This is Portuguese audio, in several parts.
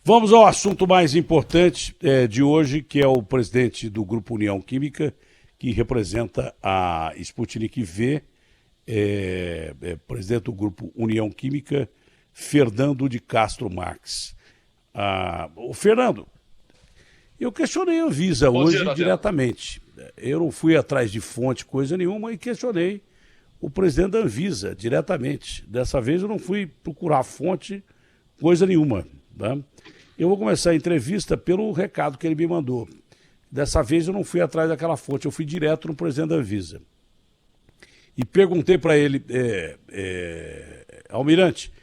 Vamos ao assunto mais importante de hoje, que é o presidente do Grupo União Química, que representa a Sputnik V, presidente do Grupo União Química, Fernando de Castro Marques. O Fernando, eu questionei a Anvisa hoje diretamente. Eu não fui atrás de fonte, coisa nenhuma, e questionei o presidente da Anvisa diretamente. Dessa vez eu não fui procurar fonte, coisa nenhuma. Tá? Eu vou começar a entrevista pelo recado que ele me mandou. Dessa vez eu não fui atrás daquela fonte, eu fui direto no presidente da Anvisa. E perguntei para ele, Almirante,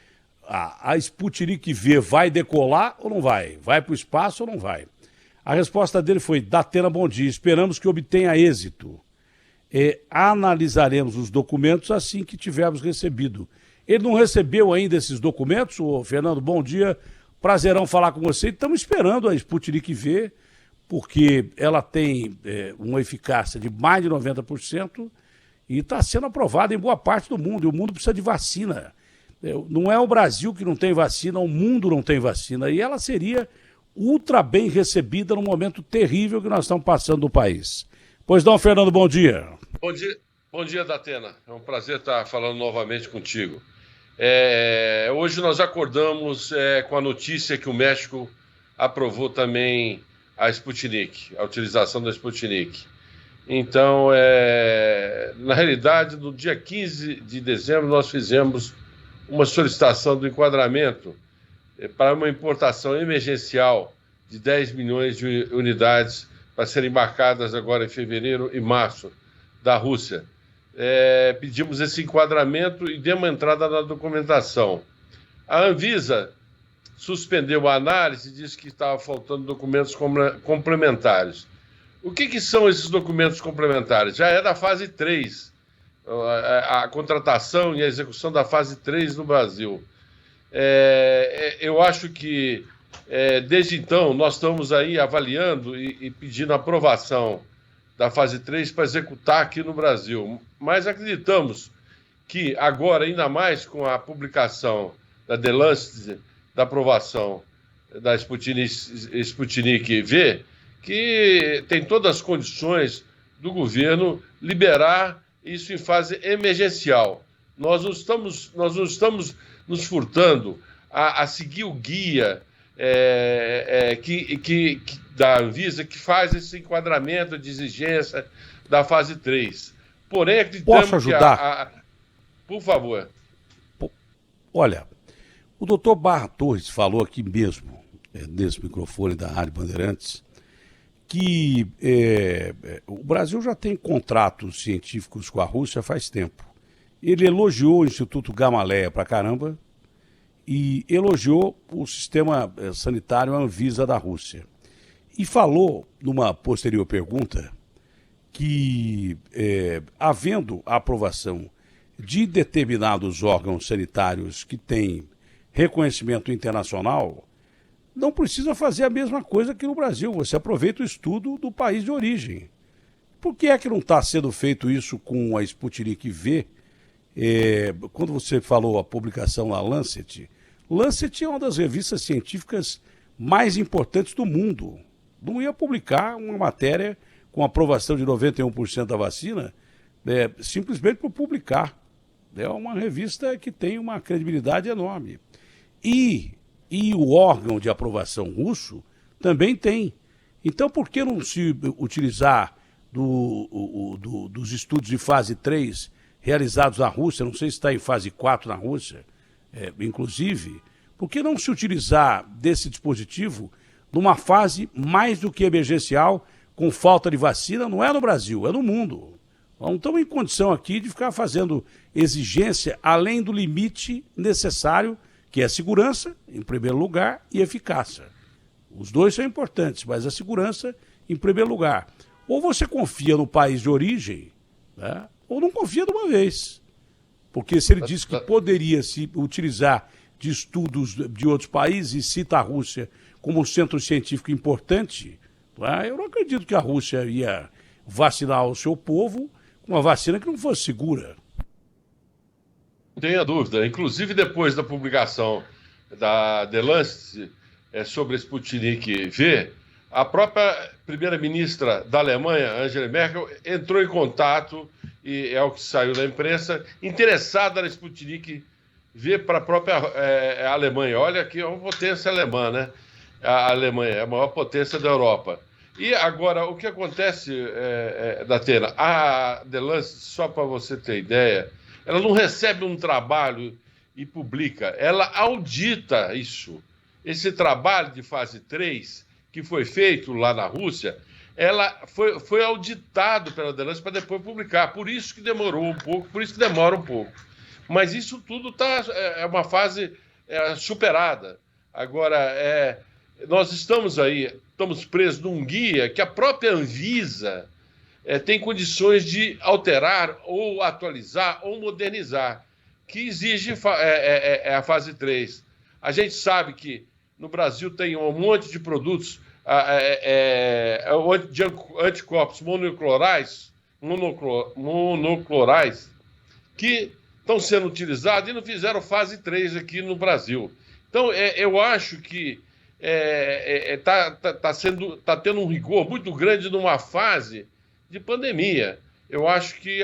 a Sputnik V vai decolar ou não vai? Vai para o espaço ou não vai? A resposta dele foi: Datena, bom dia, esperamos que obtenha êxito. Analisaremos os documentos assim que tivermos recebido. Ele não recebeu ainda esses documentos? Ô, Fernando, bom dia, prazerão falar com você. Estamos esperando a Sputnik V, porque ela tem uma eficácia de mais de 90% e está sendo aprovada em boa parte do mundo. E o mundo precisa de vacina. Não é o Brasil que não tem vacina, o mundo não tem vacina. E ela seria ultra bem recebida num momento terrível que nós estamos passando no país. Pois não, Fernando, bom dia. Bom dia, Datena. É um prazer estar falando novamente contigo. Hoje nós acordamos com a notícia que o México aprovou também a Sputnik, a utilização da Sputnik. Então, na realidade, no dia 15 de dezembro, nós fizemos uma solicitação do enquadramento para uma importação emergencial de 10 milhões de unidades para serem embarcadas agora em fevereiro e março da Rússia. Pedimos esse enquadramento e demos entrada na documentação. A Anvisa suspendeu a análise e disse que estava faltando documentos complementares. O que são esses documentos complementares? Já é da fase 3, a contratação e a execução da fase 3 no Brasil. Eu acho que, desde então, nós estamos aí avaliando e pedindo aprovação da fase 3 para executar aqui no Brasil. Mas acreditamos que agora, ainda mais com a publicação da The Lancet, da aprovação da Sputnik V, que tem todas as condições do governo liberar isso em fase emergencial. Nós não estamos nos furtando a seguir o guia da Anvisa, que faz esse enquadramento de exigência da fase 3. Porém, acreditamos Posso ajudar? Por favor. Olha, o doutor Barra Torres falou aqui mesmo, nesse microfone da Rádio Bandeirantes, que o Brasil já tem contratos científicos com a Rússia faz tempo. Ele elogiou o Instituto Gamaleia pra caramba e elogiou o sistema sanitário Anvisa da Rússia. E falou, numa posterior pergunta, que havendo a aprovação de determinados órgãos sanitários que têm reconhecimento internacional, não precisa fazer a mesma coisa que no Brasil. Você aproveita o estudo do país de origem. Por que é que não está sendo feito isso com a Sputnik V? Quando você falou a publicação na Lancet é uma das revistas científicas mais importantes do mundo. Não ia publicar uma matéria com aprovação de 91% da vacina simplesmente por publicar. É uma revista que tem uma credibilidade enorme. E o órgão de aprovação russo também tem. Então, por que não se utilizar dos estudos de fase 3 realizados na Rússia? Não sei se está em fase 4 na Rússia, inclusive. Por que não se utilizar desse dispositivo numa fase mais do que emergencial, com falta de vacina? Não é no Brasil, é no mundo. Não estamos em condição aqui de ficar fazendo exigência além do limite necessário, que é segurança, em primeiro lugar, e eficácia. Os dois são importantes, mas a segurança em primeiro lugar. Ou você confia no país de origem, né, ou não confia de uma vez. Porque se ele diz que poderia se utilizar de estudos de outros países e cita a Rússia como um centro científico importante, né, eu não acredito que a Rússia ia vacinar o seu povo com uma vacina que não fosse segura. Não tenha dúvida. Inclusive, depois da publicação da The Lancet, sobre a Sputnik V, a própria primeira-ministra da Alemanha, Angela Merkel, entrou em contato, e é o que saiu da imprensa, interessada na Sputnik V para a própria Alemanha. Olha que é uma potência alemã, né? A Alemanha é a maior potência da Europa. E agora, o que acontece, Datena? A Delance, só para você ter ideia, ela não recebe um trabalho e publica, ela audita isso. Esse trabalho de fase 3, que foi feito lá na Rússia, ela foi auditado pela Delance para depois publicar. Por isso que demorou um pouco, por isso que demora um pouco. Mas isso tudo é uma fase superada. Agora, nós estamos presos num guia que a própria Anvisa tem condições de alterar ou atualizar ou modernizar, que exige a fase 3. A gente sabe que no Brasil tem um monte de produtos de anticorpos monoclorais que estão sendo utilizados e não fizeram fase 3 aqui no Brasil. Então, eu acho que está tendo um rigor muito grande numa fase de pandemia. Eu acho que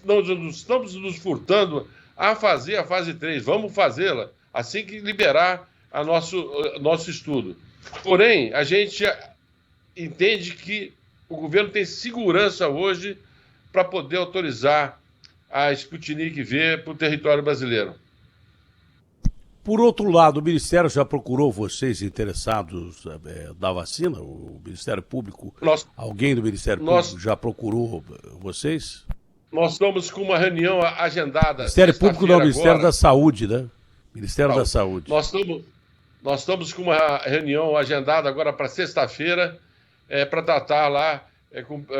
nós estamos nos furtando a fazer a fase 3. Vamos fazê-la assim que liberar nosso estudo. Porém, a gente entende que o governo tem segurança hoje para poder autorizar a Sputnik V para o território brasileiro. Por outro lado, o Ministério já procurou vocês interessados da vacina? O Ministério Público, alguém do Ministério Público já procurou vocês? Nós estamos com uma reunião agendada. Ministério Público não, Ministério da Saúde, né? Ministério da Saúde. Nós estamos com uma reunião agendada agora para sexta-feira para tratar lá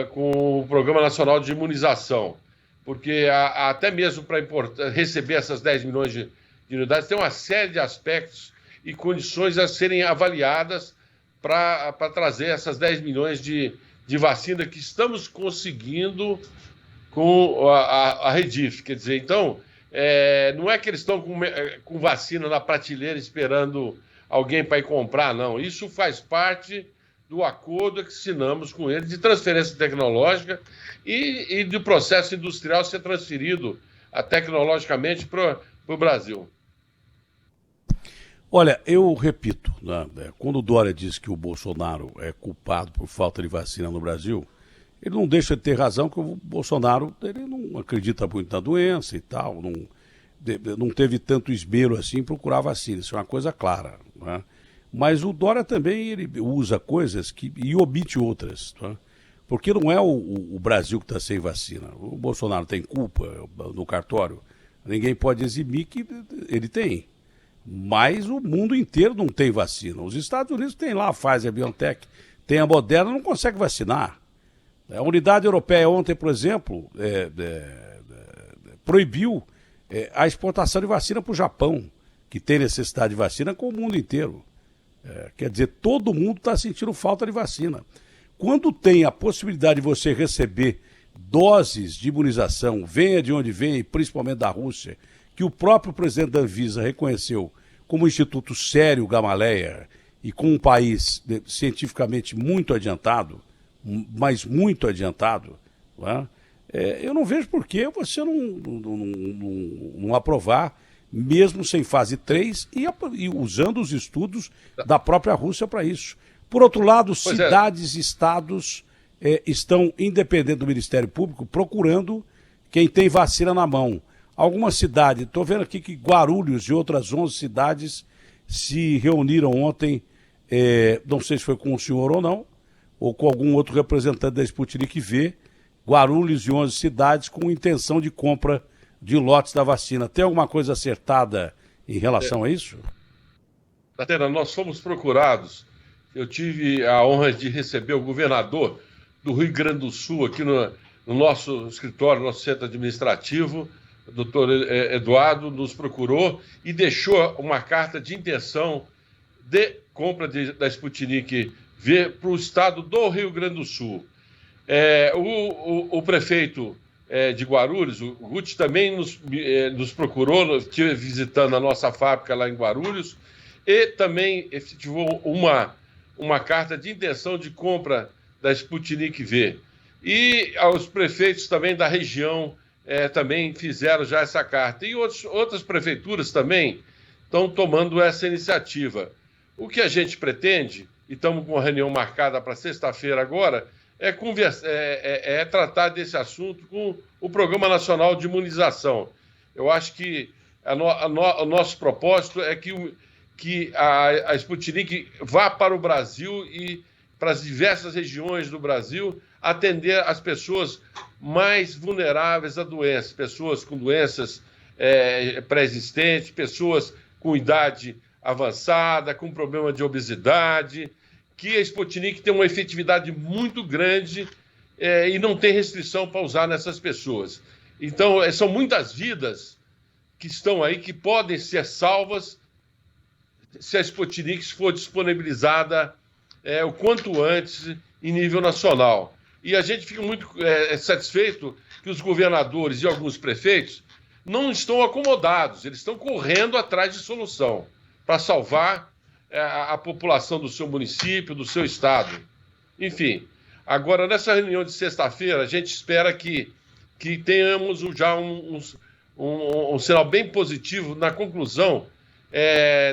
com o Programa Nacional de Imunização. Porque até mesmo para receber essas 10 milhões de unidades, tem uma série de aspectos e condições a serem avaliadas para trazer essas 10 milhões de vacina que estamos conseguindo com a Redif. Quer dizer, então, não é que eles estão com vacina na prateleira esperando alguém para ir comprar, não. Isso faz parte do acordo que assinamos com eles de transferência tecnológica e do processo industrial ser transferido tecnologicamente para o Brasil. Olha, eu repito, né, quando o Dória diz que o Bolsonaro é culpado por falta de vacina no Brasil, ele não deixa de ter razão, que o Bolsonaro ele não acredita muito na doença e tal, não teve tanto esmero assim em procurar vacina, isso é uma coisa clara, né? Mas o Dória também ele usa coisas e omite outras, né? Porque não é o Brasil que está sem vacina. O Bolsonaro tem culpa no cartório, ninguém pode eximir que ele tem. Mas o mundo inteiro não tem vacina. Os Estados Unidos têm lá a Pfizer, a BioNTech, tem a Moderna, não consegue vacinar. A Unidade Europeia ontem, por exemplo, proibiu a exportação de vacina para o Japão, que tem necessidade de vacina, com o mundo inteiro. Quer dizer, todo mundo está sentindo falta de vacina. Quando tem a possibilidade de você receber doses de imunização, venha de onde venha, principalmente da Rússia, que o próprio presidente da Anvisa reconheceu como um instituto sério, Gamaleia, e com um país cientificamente muito adiantado, mas muito adiantado, né? Eu não vejo por que você não aprovar, mesmo sem fase 3, e usando os estudos da própria Rússia para isso. Por outro lado, cidades e estados estão, independente do Ministério Público, procurando quem tem vacina na mão. Algumas cidades, estou vendo aqui que Guarulhos e outras 11 cidades se reuniram ontem, não sei se foi com o senhor ou não, ou com algum outro representante da Sputnik V, Guarulhos e 11 cidades com intenção de compra de lotes da vacina. Tem alguma coisa acertada em relação a isso? Datena, nós fomos procurados. Eu tive a honra de receber o governador do Rio Grande do Sul aqui no nosso escritório, no nosso centro administrativo. O doutor Eduardo nos procurou e deixou uma carta de intenção de compra da Sputnik V para o estado do Rio Grande do Sul. O prefeito de Guarulhos, o Guti, também nos procurou, estive visitando a nossa fábrica lá em Guarulhos, e também efetivou uma carta de intenção de compra da Sputnik V. E aos prefeitos também da região também fizeram já essa carta. E outras prefeituras também estão tomando essa iniciativa. O que a gente pretende, e estamos com uma reunião marcada para sexta-feira agora, é tratar desse assunto com o Programa Nacional de Imunização. Eu acho que o nosso propósito é que a Sputnik vá para o Brasil e para as diversas regiões do Brasil atender as pessoas mais vulneráveis à doença, pessoas com doenças pré-existentes, pessoas com idade avançada, com problema de obesidade, que a Sputnik tem uma efetividade muito grande e não tem restrição para usar nessas pessoas. Então, são muitas vidas que estão aí, que podem ser salvas se a Sputnik for disponibilizada o quanto antes em nível nacional. E a gente fica muito satisfeito que os governadores e alguns prefeitos não estão acomodados, eles estão correndo atrás de solução para salvar a população do seu município, do seu estado. Enfim, agora nessa reunião de sexta-feira, a gente espera que tenhamos já um sinal bem positivo na conclusão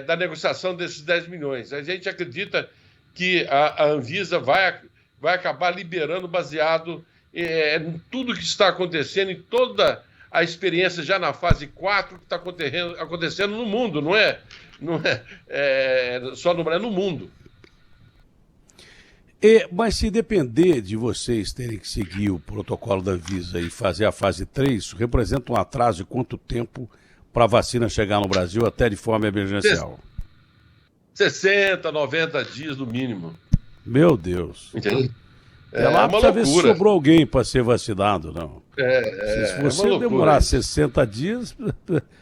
da negociação desses 10 milhões. A gente acredita que a Anvisa vai acabar liberando baseado em tudo que está acontecendo, em toda a experiência já na fase 4 que está acontecendo no mundo, não é só no Brasil, no mundo. Mas se depender de vocês terem que seguir o protocolo da Anvisa e fazer a fase 3, isso representa um atraso de quanto tempo para a vacina chegar no Brasil, até de forma emergencial? 60, 90 dias no mínimo. Meu Deus. Entendeu? Lá precisa ver se sobrou alguém para ser vacinado, não. Se você demorar 60 dias,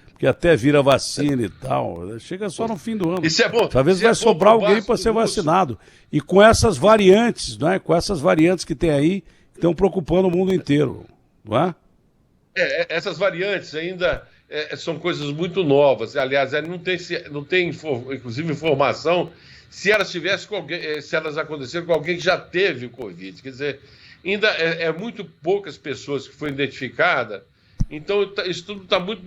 porque até vira vacina e tal, chega só no fim do ano. Isso é bom. Talvez vai sobrar alguém para ser vacinado. E com essas variantes, né? Com essas variantes que tem aí, que estão preocupando o mundo inteiro, não é? Essas variantes ainda são coisas muito novas. Aliás, não tem inclusive informação se elas aconteceram com alguém que já teve o Covid. Quer dizer, ainda muito poucas pessoas que foram identificadas. Então, isso tudo está muito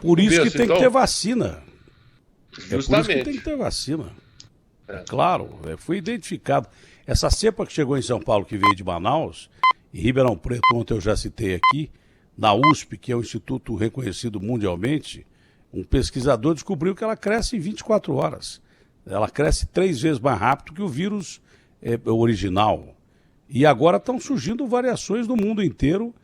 por isso começo. Que tem que ter vacina. Justamente. Por isso que tem que ter vacina. Claro, foi identificado. Essa cepa que chegou em São Paulo, que veio de Manaus, em Ribeirão Preto, ontem eu já citei aqui, na USP, que é um instituto reconhecido mundialmente, um pesquisador descobriu que ela cresce em 24 horas. Ela cresce 3 vezes mais rápido que o vírus original. E agora estão surgindo variações no mundo inteiro,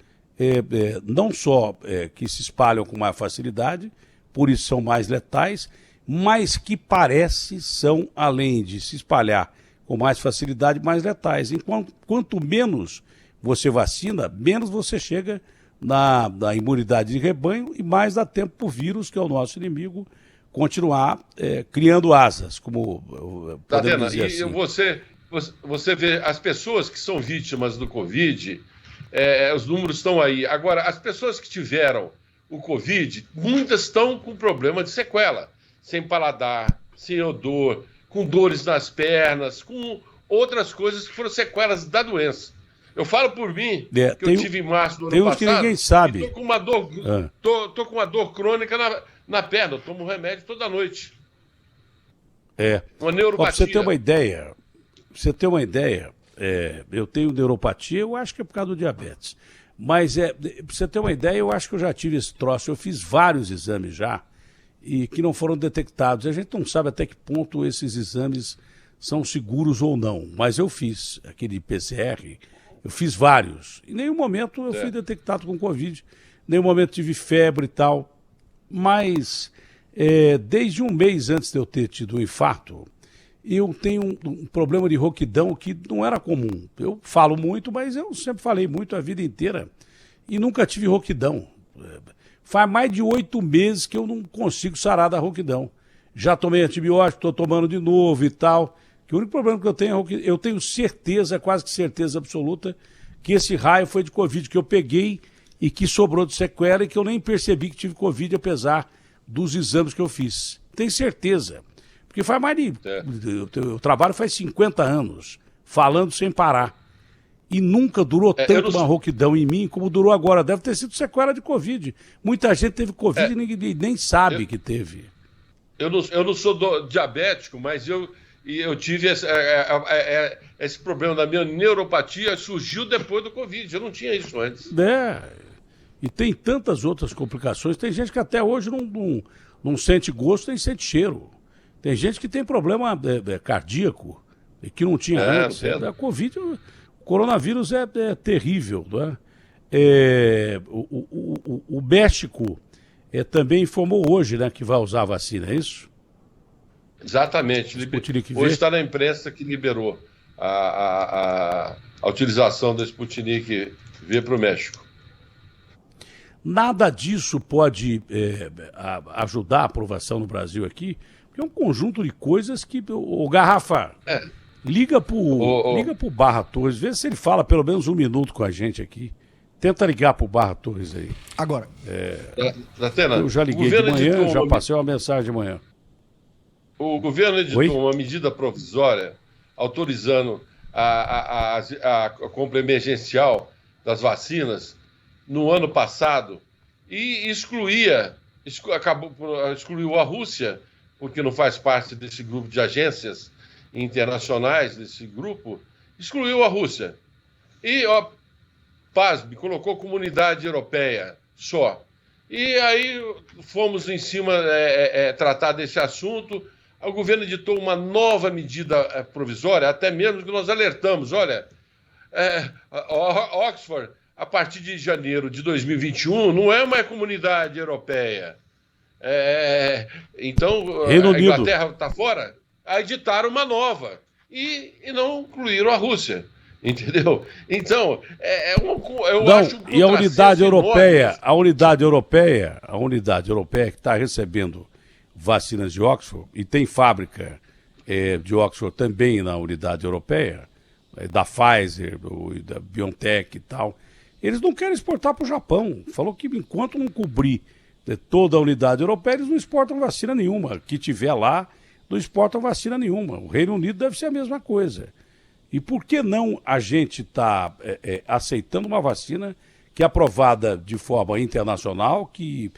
não só que se espalham com mais facilidade, por isso são mais letais, mas que são, além de se espalhar com mais facilidade, mais letais. Quanto menos você vacina, menos você chega na imunidade de rebanho e mais dá tempo para o vírus, que é o nosso inimigo, continuar criando asas, como podemos dizer assim. E você vê as pessoas que são vítimas do Covid, os números estão aí. Agora, as pessoas que tiveram o Covid, muitas estão com problema de sequela, sem paladar, sem odor, com dores nas pernas, com outras coisas que foram sequelas da doença. Eu falo por mim, que eu tive em março do ano passado, que ninguém sabe. Estou com uma dor, tô com uma dor crônica na perna, eu tomo remédio toda noite. Uma neuropatia. Para você ter uma ideia, eu tenho neuropatia, eu acho que é por causa do diabetes. Mas, para você ter uma ideia, eu acho que eu já tive esse troço. Eu fiz vários exames já e que não foram detectados. A gente não sabe até que ponto esses exames são seguros ou não. Mas eu fiz aquele PCR, eu fiz vários. Em nenhum momento eu fui detectado com Covid. Em nenhum momento tive febre e tal. Mas, desde um mês antes de eu ter tido um infarto, eu tenho um problema de rouquidão que não era comum. Eu falo muito, mas eu sempre falei muito a vida inteira e nunca tive rouquidão. Faz mais de 8 meses que eu não consigo sarar da rouquidão. Já tomei antibiótico, estou tomando de novo e tal. Que o único problema que eu tenho é rouquidão. Eu tenho certeza, quase que certeza absoluta, que esse raio foi de Covid, que eu peguei e que sobrou de sequela e que eu nem percebi que tive Covid, apesar dos exames que eu fiz. Tenho certeza. Porque Porque faz mais de... É. Eu trabalho faz 50 anos, falando sem parar. E nunca durou tanto uma rouquidão em mim como durou agora. Deve ter sido sequela de Covid. Muita gente teve Covid e ninguém nem sabe que teve. Eu não sou diabético, mas eu tive esse problema da minha neuropatia, surgiu depois do Covid. Eu não tinha isso antes. E tem tantas outras complicações. Tem gente que até hoje não sente gosto nem sente cheiro. Tem gente que tem problema cardíaco, que não tinha antes. A Covid... O coronavírus é terrível, não é? O México também informou hoje, né, que vai usar a vacina, é isso? Exatamente. Hoje está na imprensa que liberou a utilização da Sputnik V para o México. Nada disso pode ajudar a aprovação no Brasil aqui, porque é um conjunto de coisas que... O Garrafa... Liga pro Barra Torres, vê se ele fala pelo menos um minuto com a gente aqui. Tenta ligar pro Barra Torres aí. Agora. Datena, eu já liguei de manhã, já passei uma mensagem de manhã. O governo editou uma medida provisória autorizando a compra emergencial das vacinas no ano passado e excluiu a Rússia, porque não faz parte desse grupo de agências internacionais desse grupo, excluiu a Rússia. E, pasme, colocou comunidade europeia só. E aí fomos em cima tratar desse assunto. O governo editou uma nova medida provisória, até mesmo que nós alertamos. Olha, Oxford, a partir de janeiro de 2021, não é uma comunidade europeia. Então, a Inglaterra está fora? Aí editaram uma nova e não incluíram a Rússia, entendeu? Então, eu acho que e a unidade europeia, a unidade europeia que está recebendo vacinas de Oxford e tem fábrica de Oxford também na unidade europeia, da Pfizer, da BioNTech e tal, eles não querem exportar para o Japão. Falou que enquanto não cobrir toda a unidade europeia, eles não exportam vacina nenhuma. Que tiver lá, não exportam vacina nenhuma. O Reino Unido deve ser a mesma coisa. E por que não a gente está aceitando uma vacina que é aprovada de forma internacional, que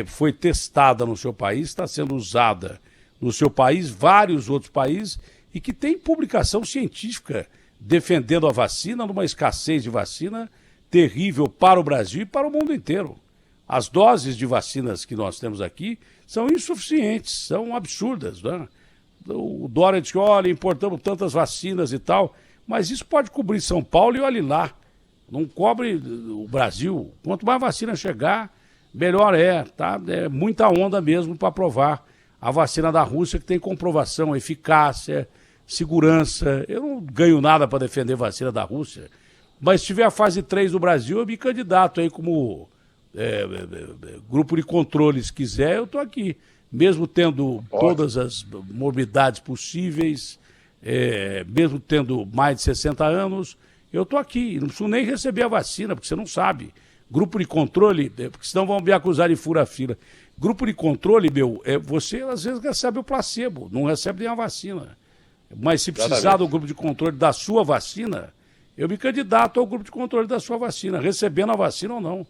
foi testada no seu país, está sendo usada no seu país, vários outros países, e que tem publicação científica defendendo a vacina, numa escassez de vacina terrível para o Brasil e para o mundo inteiro. As doses de vacinas que nós temos aqui são insuficientes, são absurdas, né? O Dória diz que, olha, importamos tantas vacinas e tal, mas isso pode cobrir São Paulo e olhe lá. Não cobre o Brasil. Quanto mais vacina chegar, melhor tá? É muita onda mesmo para aprovar a vacina da Rússia, que tem comprovação, eficácia, segurança. Eu não ganho nada para defender a vacina da Rússia, mas se tiver a fase 3 do Brasil, eu me candidato aí como grupo de controle, se quiser, eu estou aqui. Mesmo tendo todas as morbidades possíveis, mesmo tendo mais de 60 anos, eu estou aqui. Não preciso nem receber a vacina, porque você não sabe. Grupo de controle, porque senão vão me acusar de fura-fila. Grupo de controle, você às vezes recebe o placebo, não recebe nem a vacina. Mas se precisar do grupo de controle da sua vacina, eu me candidato ao grupo de controle da sua vacina, recebendo a vacina ou não.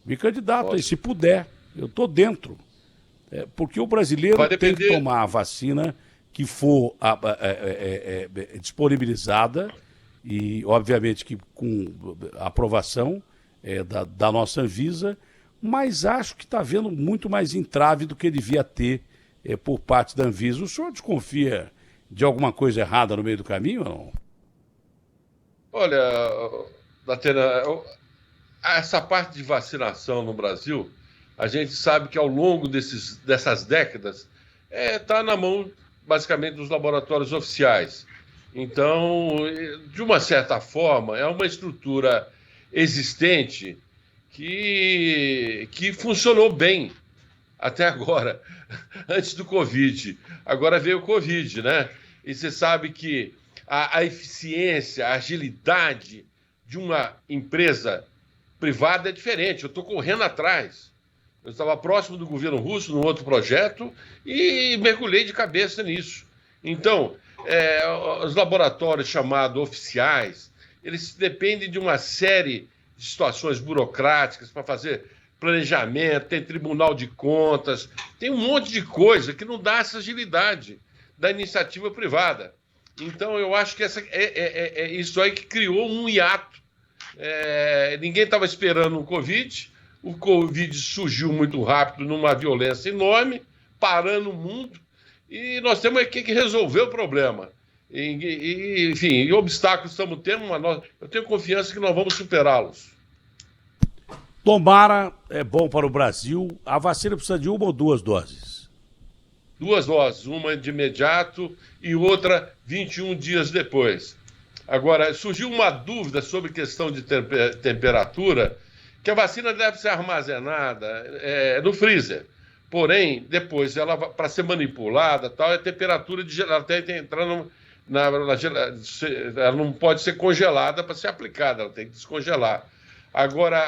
Me candidato aí, se puder. Eu estou dentro. Porque o brasileiro tem que tomar a vacina que for disponibilizada e, obviamente, que com aprovação da nossa Anvisa, mas acho que está havendo muito mais entrave do que devia ter por parte da Anvisa. O senhor desconfia de alguma coisa errada no meio do caminho ou não? Olha, Datena, essa parte de vacinação no Brasil, a gente sabe que ao longo dessas décadas está na mão, basicamente, dos laboratórios oficiais. Então, de uma certa forma, é uma estrutura existente que funcionou bem até agora, antes do Covid. Agora veio o Covid, né? E você sabe que a eficiência, a agilidade de uma empresa privada é diferente. Eu estou correndo atrás. Eu estava próximo do governo russo num outro projeto e mergulhei de cabeça nisso. Então, os laboratórios chamados oficiais, eles dependem de uma série de situações burocráticas para fazer planejamento, tem Tribunal de Contas, tem um monte de coisa que não dá essa agilidade da iniciativa privada. Então, eu acho que isso aí que criou um hiato. Ninguém estava esperando o Covid surgiu muito rápido, numa violência enorme, parando o mundo, e nós temos que resolver o problema. Enfim, obstáculos estamos tendo, eu tenho confiança que nós vamos superá-los. Tomara, é bom para o Brasil. A vacina precisa de 1 ou 2 doses? 2 doses, uma de imediato e outra 21 dias depois. Agora, surgiu uma dúvida sobre questão de temperatura, que a vacina deve ser armazenada no freezer. Porém, depois, ela para ser manipulada, tal, a temperatura de ela tem que entrar ela não pode ser congelada para ser aplicada, ela tem que descongelar. Agora,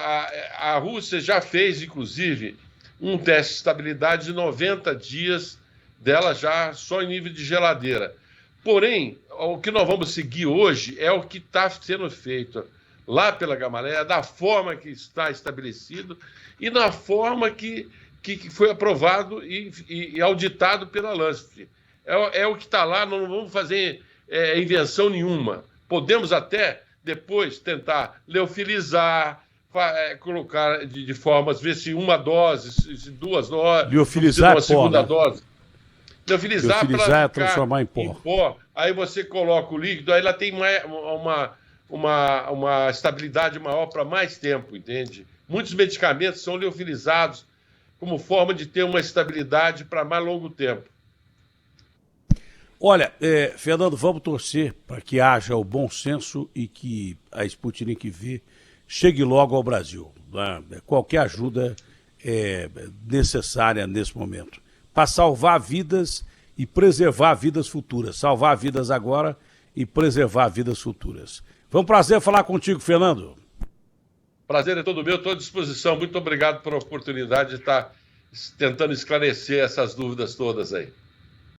a Rússia já fez, inclusive, um teste de estabilidade de 90 dias dela já só em nível de geladeira. Porém, o que nós vamos seguir hoje é o que está sendo feito lá pela Gamaleya, da forma que está estabelecido e na forma que foi aprovado e auditado pela Lancet. É o que está lá, não vamos fazer invenção nenhuma. Podemos até depois tentar leofilizar, colocar de forma, às vezes, 1 dose, 2 doses, liofilizar uma segunda né? dose. Leofilizar para transformar em pó. Aí você coloca o líquido, aí ela tem uma estabilidade maior para mais tempo, entende? Muitos medicamentos são liofilizados como forma de ter uma estabilidade para mais longo tempo. Olha, Fernando, vamos torcer para que haja o bom senso e que a Sputnik V chegue logo ao Brasil. Né? Qualquer ajuda é necessária nesse momento, para salvar vidas e preservar vidas futuras. Salvar vidas agora e preservar vidas futuras. Foi um prazer falar contigo, Fernando. Prazer é todo meu, estou à disposição. Muito obrigado pela oportunidade de estar tentando esclarecer essas dúvidas todas aí.